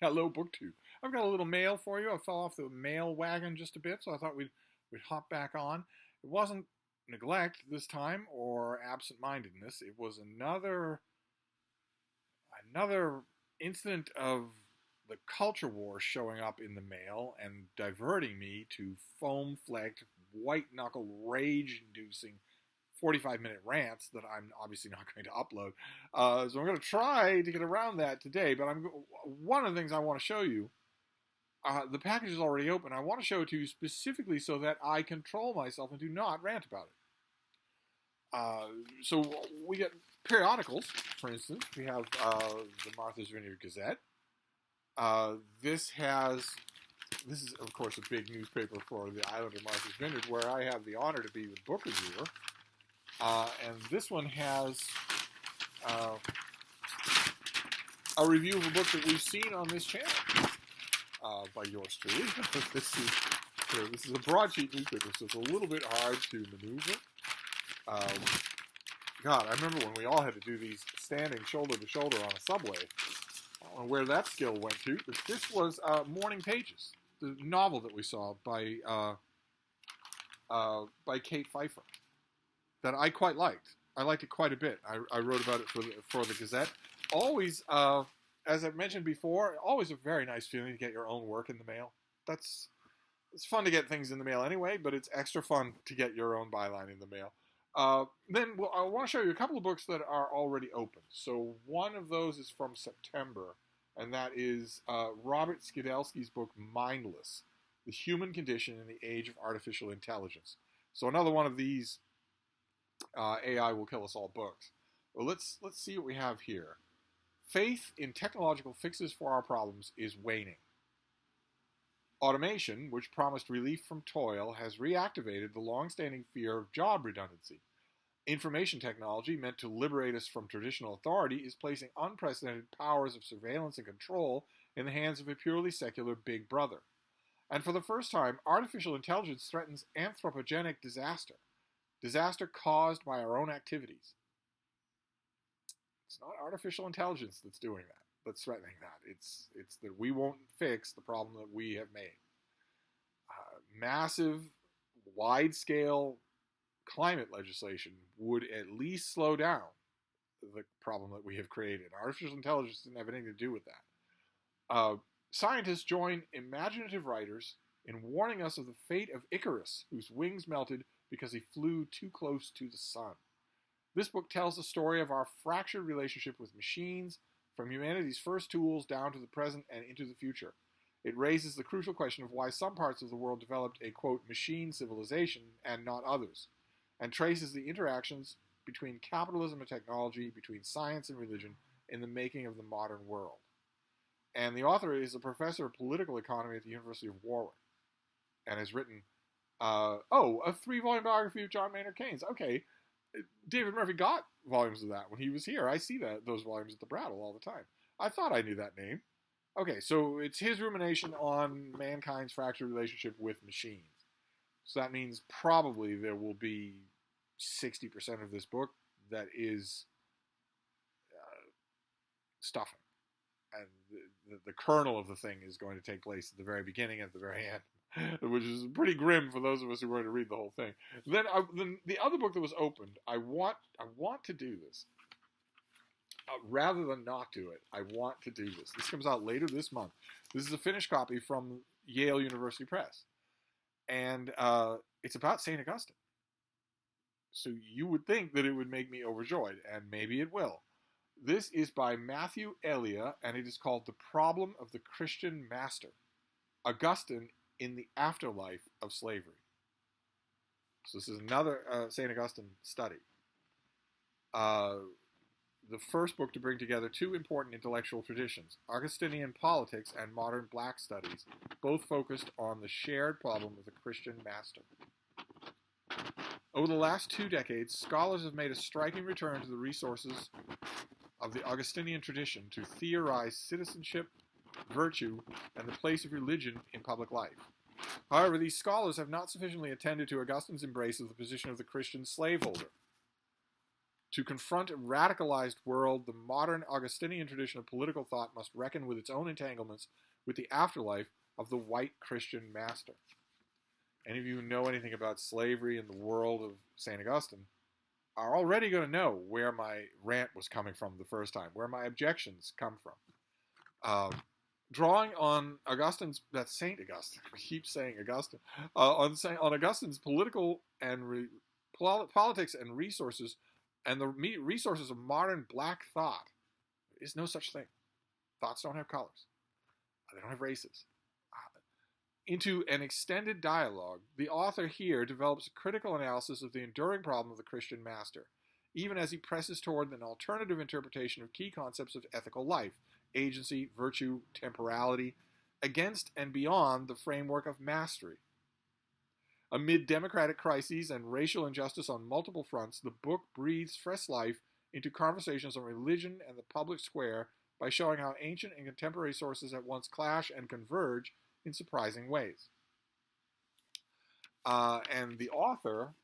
Hello, BookTube. I've got a little mail for you. I fell off the mail wagon just a bit, so I thought we'd hop back on. It wasn't neglect this time or absent-mindedness. It was another incident of the culture war showing up in the mail and diverting me to foam-flecked, white-knuckle, rage-inducing 45-minute rants that I'm obviously not going to upload. So I'm going to try to get around that today, but one of the things I want to show you, the package is already open. I want to show it to you specifically so that I control myself and do not rant about it. So we get periodicals, for instance. We have the Martha's Vineyard Gazette. This is, of course, a big newspaper for the island of Martha's Vineyard, where I have the honor to be the book reviewer. And this one has a review of a book that we've seen on this channel by yours truly. This is a broadsheet newspaper, so it's a little bit hard to maneuver. God, I remember when we all had to do these standing shoulder to shoulder on a subway. I don't know where that skill went to, but this was Morning Pages, the novel that we saw by Kate Pfeiffer, that I quite liked. I liked it quite a bit. I wrote about it for the Gazette. Always, as I've mentioned before, always a very nice feeling to get your own work in the mail. It's fun to get things in the mail anyway, but it's extra fun to get your own byline in the mail. Then I want to show you a couple of books that are already open. So one of those is from September, and that is Robert Skidelsky's book Mindless: The Human Condition in the Age of Artificial Intelligence. So another one of these AI will kill us all books. Well, let's see what we have here. Faith in technological fixes for our problems is waning. Automation, which promised relief from toil, has reactivated the long-standing fear of job redundancy. Information technology, meant to liberate us from traditional authority, is placing unprecedented powers of surveillance and control in the hands of a purely secular big brother. And for the first time, artificial intelligence threatens anthropogenic disaster caused by our own activities. It's not artificial intelligence that's doing that, that's threatening that. It's that we won't fix the problem that we have made. Massive, wide-scale climate legislation would at least slow down the problem that we have created. Artificial intelligence didn't have anything to do with that. Scientists join imaginative writers in warning us of the fate of Icarus, whose wings melted because he flew too close to the sun. This book tells the story of our fractured relationship with machines, from humanity's first tools down to the present and into the future. It raises the crucial question of why some parts of the world developed a, quote, machine civilization and not others, and traces the interactions between capitalism and technology, between science and religion, in the making of the modern world. And the author is a professor of political economy at the University of Warwick, and has written, a 3-volume biography of John Maynard Keynes. Okay, David Murphy got volumes of that when he was here. I see those volumes at the Brattle all the time. I thought I knew that name. Okay, so it's his rumination on mankind's fractured relationship with machines. So that means probably there will be 60% of this book that is stuffing. And the kernel of the thing is going to take place at the very beginning and at the very end, which is pretty grim for those of us who are going to read the whole thing. Then the other book that was opened, I want to do this. Rather than not do it, I want to do this. This comes out later this month. This is a finished copy from Yale University Press. And it's about St. Augustine. So you would think that it would make me overjoyed, and maybe it will. This is by Matthew Elia, and it is called The Problem of the Christian Master: Augustine in the Afterlife of Slavery. So this is another St. Augustine study. The first book to bring together two important intellectual traditions, Augustinian politics and modern black studies, both focused on the shared problem of the Christian master. Over the last 2 decades, scholars have made a striking return to the resources of the Augustinian tradition to theorize citizenship, virtue, and the place of religion in public life. However, these scholars have not sufficiently attended to Augustine's embrace of the position of the Christian slaveholder. To confront a radicalized world, the modern Augustinian tradition of political thought must reckon with its own entanglements with the afterlife of the white Christian master. Any of you who know anything about slavery and the world of St. Augustine are already going to know where my rant was coming from the first time, where my objections come from. Drawing on that's St. Augustine, I keep saying Augustine, on Augustine's political and politics and resources, and the resources of modern black thought, there is no such thing. Thoughts don't have colors. They don't have races. Into an extended dialogue, the author here develops a critical analysis of the enduring problem of the Christian master, even as he presses toward an alternative interpretation of key concepts of ethical life, agency, virtue, temporality, against and beyond the framework of mastery. Amid democratic crises and racial injustice on multiple fronts, the book breathes fresh life into conversations on religion and the public square by showing how ancient and contemporary sources at once clash and converge in surprising ways. And the author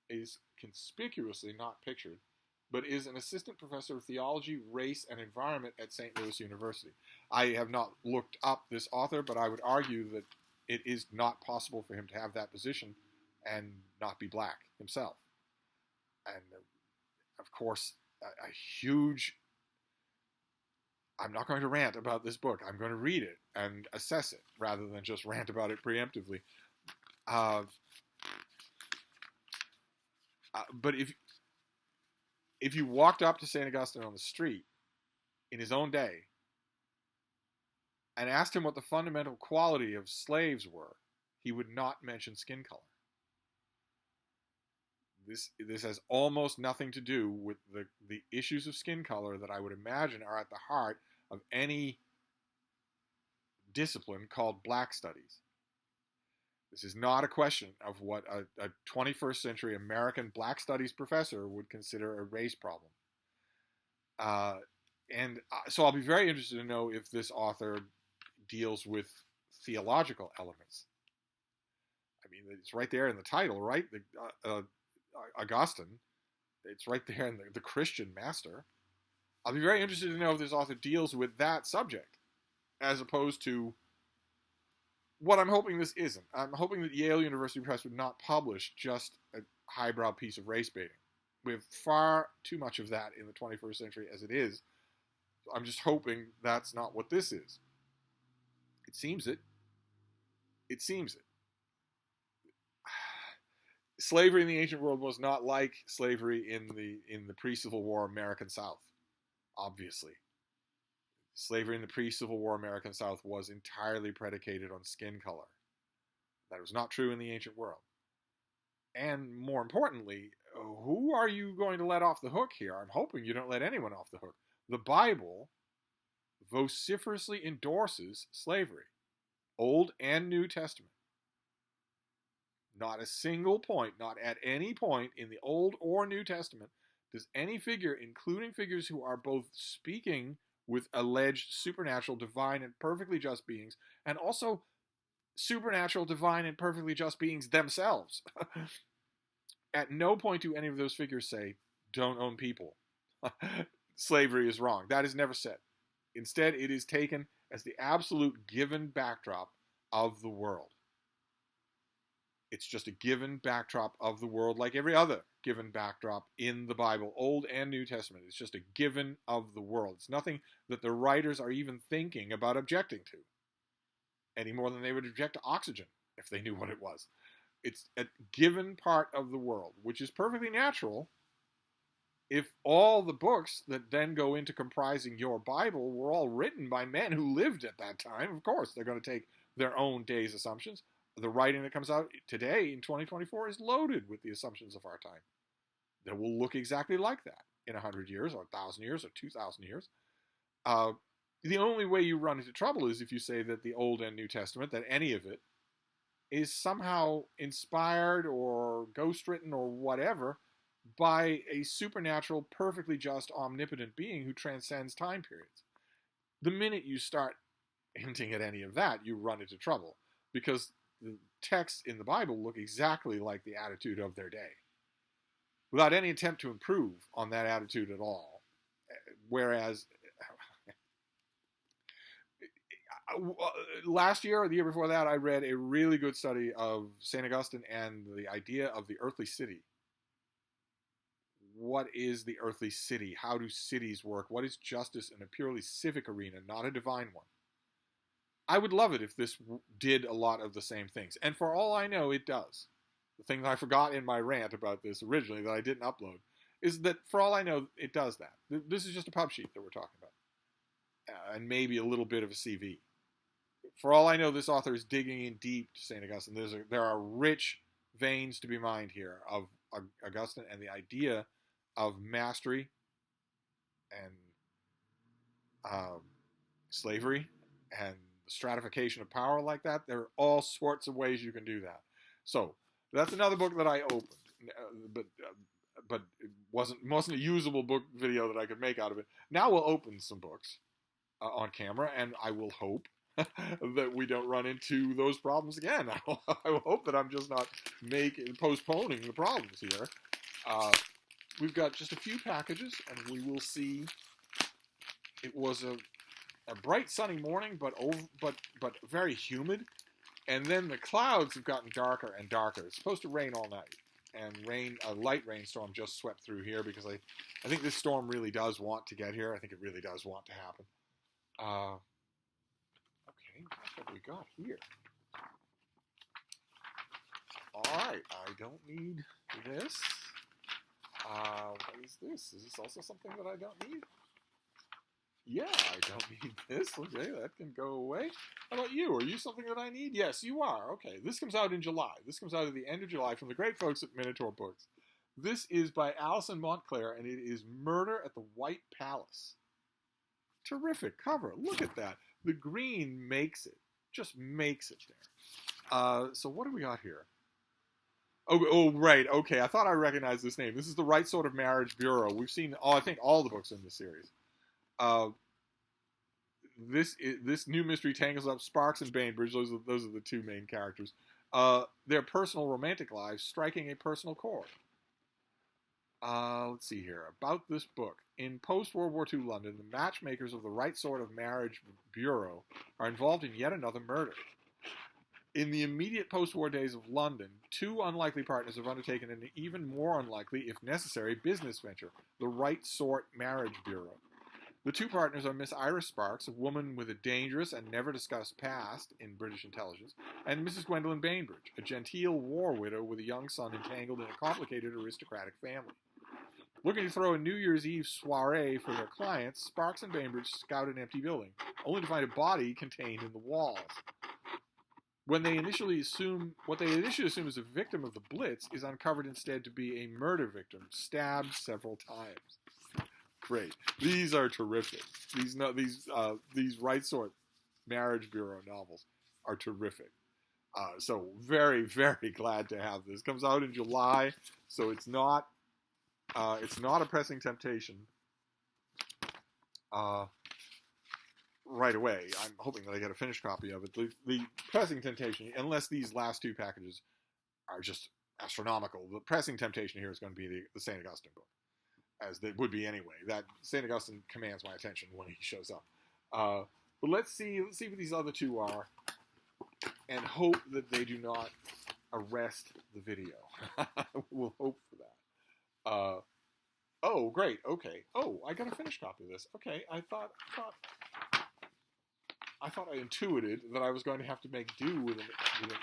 is conspicuously not pictured, but is an assistant professor of theology, race, and environment at St. Louis University. I have not looked up this author, but I would argue that it is not possible for him to have that position and not be black himself. And, of course, a huge... I'm not going to rant about this book. I'm going to read it and assess it rather than just rant about it preemptively. But if you walked up to St. Augustine on the street in his own day and asked him what the fundamental quality of slaves were, he would not mention skin color. This has almost nothing to do with the issues of skin color that I would imagine are at the heart of any discipline called Black Studies. This is not a question of what a 21st century American Black Studies professor would consider a race problem. So I'll be very interested to know if this author deals with theological elements. I mean, it's right there in the title, right? Augustine. It's right there in the Christian master. I'll be very interested to know if this author deals with that subject, as opposed to what I'm hoping this isn't. I'm hoping that Yale University Press would not publish just a highbrow piece of race baiting. We have far too much of that in the 21st century as it is. I'm just hoping that's not what this is. It seems it. It seems it. Slavery in the ancient world was not like slavery in the pre-Civil War American South, obviously. Slavery in the pre-Civil War American South was entirely predicated on skin color. That was not true in the ancient world. And more importantly, who are you going to let off the hook here? I'm hoping you don't let anyone off the hook. The Bible vociferously endorses slavery, Old and New Testament. Not a single point, not at any point in the Old or New Testament, does any figure, including figures who are both speaking with alleged supernatural, divine, and perfectly just beings, and also supernatural, divine, and perfectly just beings themselves. At no point do any of those figures say, don't own people. Slavery is wrong. That is never said. Instead, it is taken as the absolute given backdrop of the world. It's just a given backdrop of the world like every other given backdrop in the Bible, Old and New Testament. It's just a given of the world. It's nothing that the writers are even thinking about objecting to, any more than they would object to oxygen if they knew what it was. It's a given part of the world, which is perfectly natural if all the books that then go into comprising your Bible were all written by men who lived at that time. Of course, they're going to take their own day's assumptions. The writing that comes out today in 2024 is loaded with the assumptions of our time that will look exactly like that in 100 years or 1,000 years or 2,000 years. The only way you run into trouble is if you say that the Old and New Testament, that any of it, is somehow inspired or ghostwritten or whatever by a supernatural, perfectly just, omnipotent being who transcends time periods. The minute you start hinting at any of that, you run into trouble, because the texts in the Bible look exactly like the attitude of their day. without any attempt to improve on that attitude at all. Whereas last year or the year before that, I read a really good study of St. Augustine and the idea of the earthly city. What is the earthly city? How do cities work? What is justice in a purely civic arena, not a divine one? I would love it if this did a lot of the same things. And for all I know, it does. The thing that I forgot in my rant about this originally that I didn't upload is that for all I know, it does that. This is just a pub sheet that we're talking about. And maybe a little bit of a CV. For all I know, this author is digging in deep to St. Augustine. There are rich veins to be mined here of Augustine and the idea of mastery and slavery and stratification of power like that. There are all sorts of ways you can do that. So that's another book that I opened, but it wasn't a usable book video that I could make out of it. Now we'll open some books on camera, and I will hope that we don't run into those problems again. I will hope that I'm just not postponing the problems here. We've got just a few packages, and we will see. It was a bright sunny morning, but very humid, and then the clouds have gotten darker and darker. It's supposed to rain all night, and a light rainstorm just swept through here because I think this storm really does want to get here. I think it really does want to happen. Okay, what have we got here? All right, I don't need this. What is this? Is this also something that I don't need? Yeah, I don't need this. Okay, that can go away. How about you? Are you something that I need? Yes, you are. Okay, this comes out in July. This comes out at the end of July from the great folks at Minotaur Books. This is by Alison Montclair, and it is Murder at the White Palace. Terrific cover. Look at that. The green makes it. Just makes it there. So what do we got here? Oh, right. Okay, I thought I recognized this name. This is The Right Sort of Marriage Bureau. We've seen, I think, all the books in this series. This new mystery tangles up Sparks and Bainbridge. Those are the two main characters. Their personal romantic lives striking a personal chord. Let's see here. About this book. In post-World War II London, the matchmakers of the Right Sort of Marriage Bureau are involved in yet another murder. In the immediate post-war days of London, two unlikely partners have undertaken an even more unlikely, if necessary, business venture, the Right Sort Marriage Bureau. The two partners are Miss Iris Sparks, a woman with a dangerous and never-discussed past in British intelligence, and Mrs. Gwendolyn Bainbridge, a genteel war widow with a young son entangled in a complicated aristocratic family. Looking to throw a New Year's Eve soiree for their clients, Sparks and Bainbridge scout an empty building, only to find a body contained in the walls. What they initially assume is a victim of the Blitz is uncovered instead to be a murder victim, stabbed several times. Great. These are terrific. These Right Sort Marriage Bureau novels are terrific. So very, very glad to have this. Comes out in July, so it's not a pressing temptation. Right away. I'm hoping that I get a finished copy of it. The pressing temptation, unless these last two packages are just astronomical, the pressing temptation here is going to be the St. Augustine book, as they would be anyway. That St. Augustine commands my attention when he shows up. But let's see what these other two are, and hope that they do not arrest the video. We'll hope for that. Oh, great. Okay. Oh, I got a finished copy of this. Okay, I thought I intuited that I was going to have to make do with an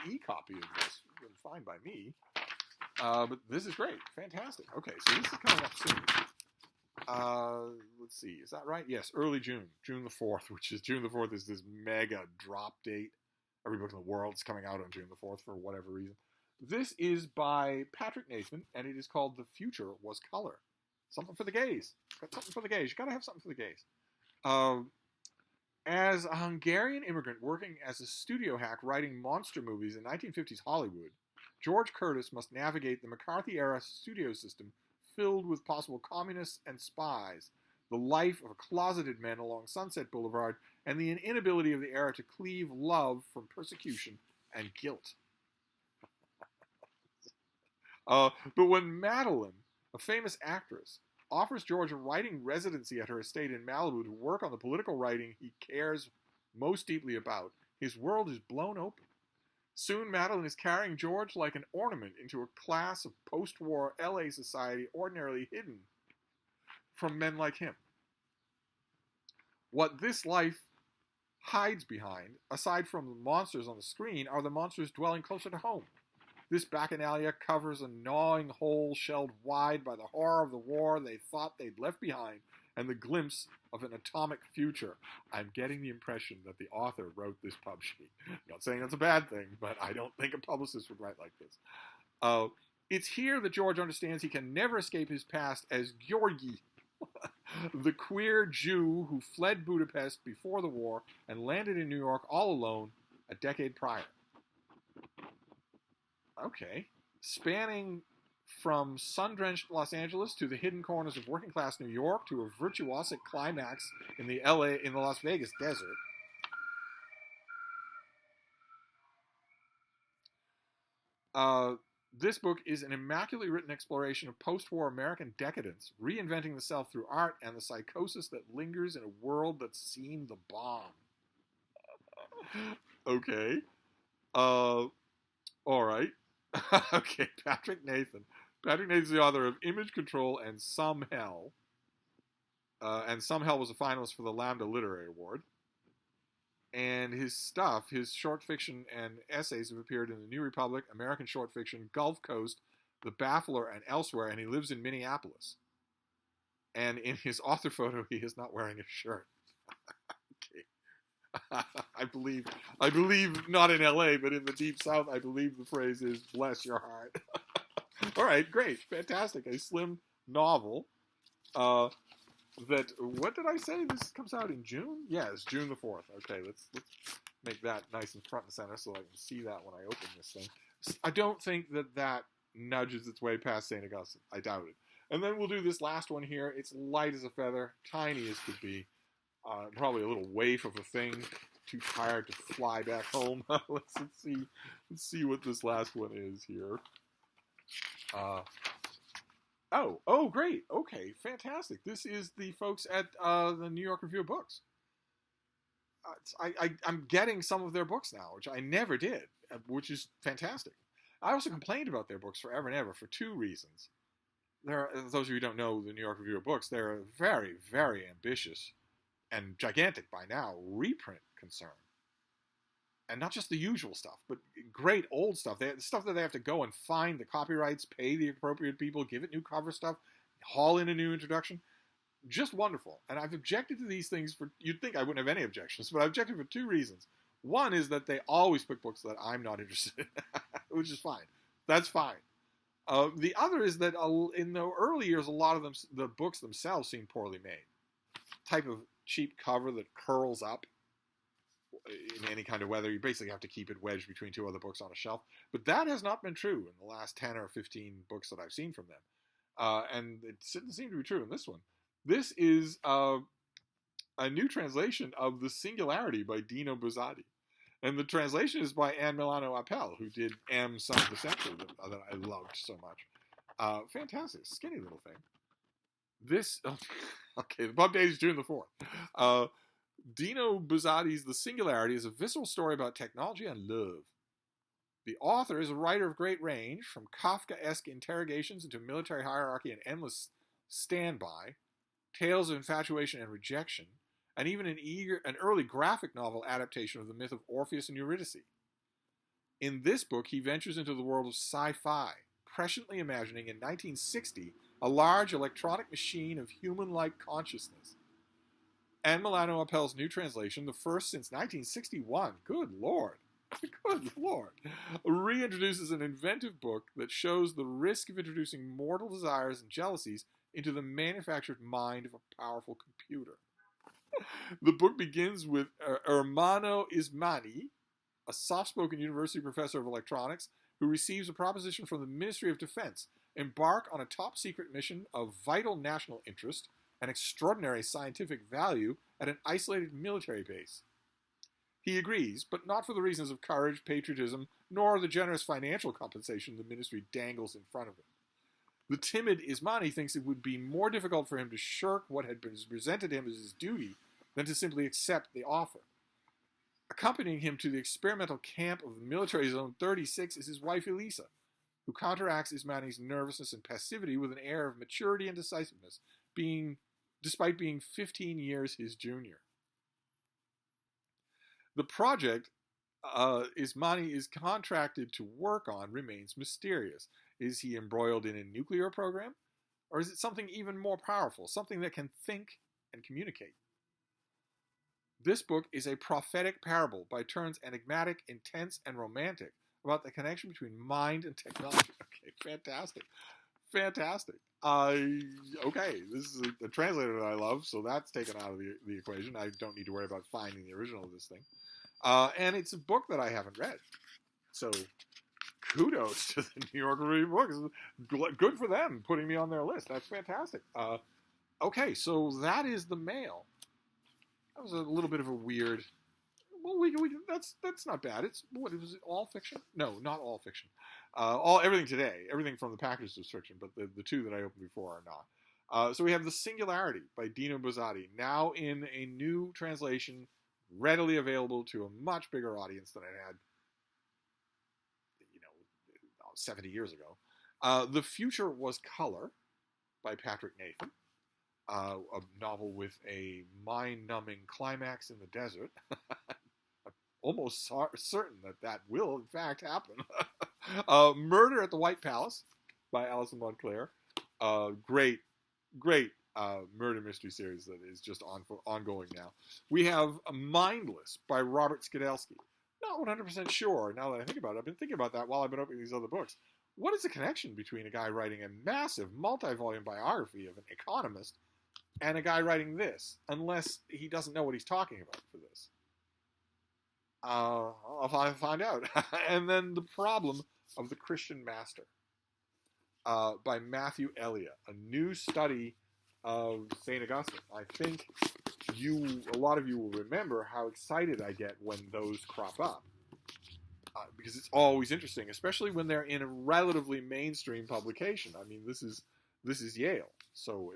e-copy of this. Fine by me. But this is great. Fantastic. Okay, so this is coming up soon. Let's see. Is that right? Yes, early June. June the 4th, June the 4th is this mega drop date. Every book in the world is coming out on June the 4th for whatever reason. This is by Patrick Nathman, and it is called The Future Was Color. Something for the gays. Got something for the gays. You got to have something for the gays. As a Hungarian immigrant working as a studio hack writing monster movies in 1950s Hollywood, George Curtis must navigate the McCarthy-era studio system filled with possible communists and spies, the life of closeted men along Sunset Boulevard, and the inability of the era to cleave love from persecution and guilt. But when Madeline, A famous actress offers George a writing residency at her estate in Malibu to work on the political writing he cares most deeply about. His world is blown open. Soon, Madeline is carrying George like an ornament into a class of post-war LA society ordinarily hidden from men like him. What this life hides behind, aside from the monsters on the screen, are the monsters dwelling closer to home. This bacchanalia covers a gnawing hole shelled wide by the horror of the war they thought they'd left behind and the glimpse of an atomic future. I'm getting the impression that the author wrote this pub sheet. I'm not saying that's a bad thing, but I don't think a publicist would write like this. It's here that George understands he can never escape his past as Georgi, the queer Jew who fled Budapest before the war and landed in New York all alone a decade prior. Okay. Spanning from sun-drenched Los Angeles to the hidden corners of working-class New York to a virtuosic climax in the Las Vegas desert. This book is an immaculately written exploration of post-war American decadence, reinventing the self through art and the psychosis that lingers in a world that's seen the bomb. Okay. All right. Okay, Patrick Nathan. Patrick Nathan's the author of Image Control and Some Hell. And Some Hell was a finalist for the Lambda Literary Award. And his stuff, his short fiction and essays have appeared in the New Republic, American Short Fiction, Gulf Coast, The Baffler, and elsewhere, and he lives in Minneapolis. And in his author photo, he is not wearing a shirt. Okay. I believe not in LA, but in the Deep South, I believe the phrase is, bless your heart. All right, great, fantastic. A slim novel. What did I say? This comes out in June? Yeah, it's June the 4th. Okay, let's make that nice and front and center so I can see that when I open this thing. I don't think that nudges its way past St. Augustine. I doubt it. And then we'll do this last one here. It's light as a feather, tiny as could be. Probably a little waif of a thing. Too tired to fly back home. Let's see what this last one is here. Oh, great. Okay, fantastic. This is the folks at the New York Review of Books. I'm getting some of their books now, which I never did, which is fantastic. I also complained about their books forever and ever for two reasons. Those of you who don't know the New York Review of Books, they're a very, very ambitious and gigantic by now reprint concern. And not just the usual stuff, but great old stuff. Stuff that they have to go and find the copyrights, pay the appropriate people, give it new cover stuff, haul in a new introduction. Just wonderful. And I've objected to these things you'd think I wouldn't have any objections, but I've objected for two reasons. One is that they always pick books that I'm not interested in, which is fine. That's fine. The other is that in the early years, a lot of them, the books themselves seem poorly made. Type of cheap cover that curls up in any kind of weather. You basically have to keep it wedged between two other books on a shelf. But that has not been true in the last 10 or 15 books that I've seen from them. And it didn't seem to be true in this one. This is a new translation of The Singularity by Dino Buzzati. And the translation is by Anne Milano Appel, who did M. Son of the Century that I loved so much. Fantastic. Skinny little thing. The pub date is June the 4th. Dino Buzzati's The Singularity is a visceral story about technology and love. The author is a writer of great range, from Kafkaesque interrogations into military hierarchy and endless standby, tales of infatuation and rejection, and even an early graphic novel adaptation of the myth of Orpheus and Eurydice. In this book, he ventures into the world of sci-fi, presciently imagining in 1960 a large electronic machine of human-like consciousness. Anne Milano Appel's new translation, the first since 1961, good Lord, reintroduces an inventive book that shows the risk of introducing mortal desires and jealousies into the manufactured mind of a powerful computer. The book begins with Ermanno Ismani, a soft-spoken university professor of electronics who receives a proposition from the Ministry of Defense: embark on a top-secret mission of vital national interest and extraordinary scientific value at an isolated military base. He agrees, but not for the reasons of courage, patriotism, nor the generous financial compensation the ministry dangles in front of him. The timid Ismani thinks it would be more difficult for him to shirk what had been presented him as his duty than to simply accept the offer. Accompanying him to the experimental camp of the military zone 36 is his wife Elisa, who counteracts Ismani's nervousness and passivity with an air of maturity and decisiveness, despite being 15 years his junior. The project Ismani is contracted to work on remains mysterious. Is he embroiled in a nuclear program? Or is it something even more powerful, something that can think and communicate? This book is a prophetic parable, by turns enigmatic, intense, and romantic, about the connection between mind and technology. Okay, fantastic. Fantastic. Okay, this is a translator that I love, so that's taken out of the equation. I don't need to worry about finding the original of this thing. And it's a book that I haven't read. So kudos to the New Yorker Review Books. Good for them putting me on their list. That's fantastic. Okay, so that is the mail. That was a little bit of a weird. Well, that's not bad. It's what was it? All fiction? No, not all fiction. Everything today, everything from the package is fiction, but the two that I opened before are not. So we have The Singularity by Dino Buzzati, now in a new translation, readily available to a much bigger audience than it had, 70 years ago. The Future Was Color by Patrick Nathan. A novel with a mind-numbing climax in the desert. I'm almost certain that will, in fact, happen. Murder at the White Palace by Alison Montclair. Great murder mystery series that is just ongoing now. We have Mindless by Robert Skidelsky. Not 100% sure, now that I think about it. I've been thinking about that while I've been opening these other books. What is the connection between a guy writing a massive multi-volume biography of an economist and a guy writing this, unless he doesn't know what he's talking about for this? I'll find out. And then The Problem of the Christian Master by Matthew Elliott, a new study of St. Augustine. I think a lot of you will remember how excited I get when those crop up. Because it's always interesting, especially when they're in a relatively mainstream publication. I mean, this is Yale, so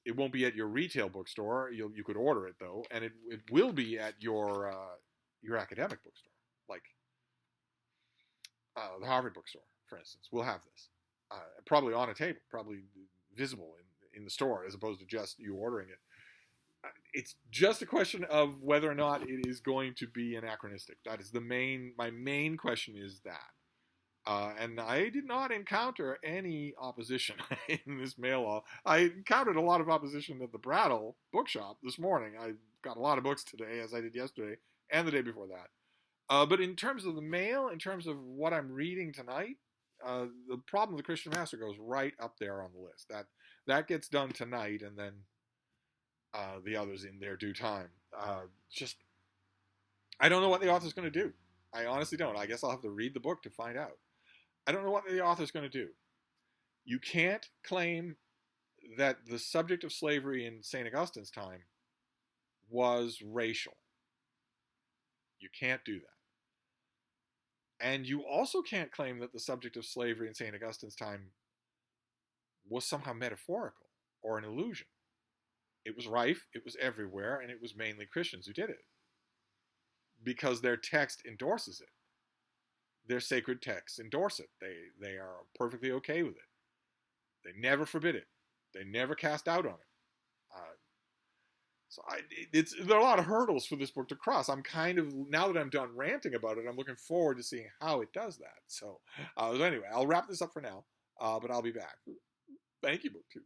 it won't be at your retail bookstore. You could order it though, and it will be at your academic bookstore, like the Harvard bookstore, for instance. Will have this probably on a table, probably visible in the store, as opposed to just you ordering it. It's just a question of whether or not it is going to be anachronistic. That is my main question is that. And I did not encounter any opposition in this mail. I encountered a lot of opposition at the Brattle bookshop this morning. I got a lot of books today, as I did yesterday and the day before that. But in terms of the mail, in terms of what I'm reading tonight, The Problem of the Christian Master goes right up there on the list. That gets done tonight, and then the others in their due time. I don't know what the author's going to do. I honestly don't. I guess I'll have to read the book to find out. I don't know what the author's going to do. You can't claim that the subject of slavery in St. Augustine's time was racial. You can't do that. And you also can't claim that the subject of slavery in St. Augustine's time was somehow metaphorical or an illusion. It was rife, it was everywhere, and it was mainly Christians who did it. Because their text endorses it. Their sacred texts endorse it. They are perfectly okay with it. They never forbid it. They never cast doubt on it. There are a lot of hurdles for this book to cross. I'm kind of, now that I'm done ranting about it, I'm looking forward to seeing how it does that. So anyway, I'll wrap this up for now, but I'll be back. Thank you, BookTube.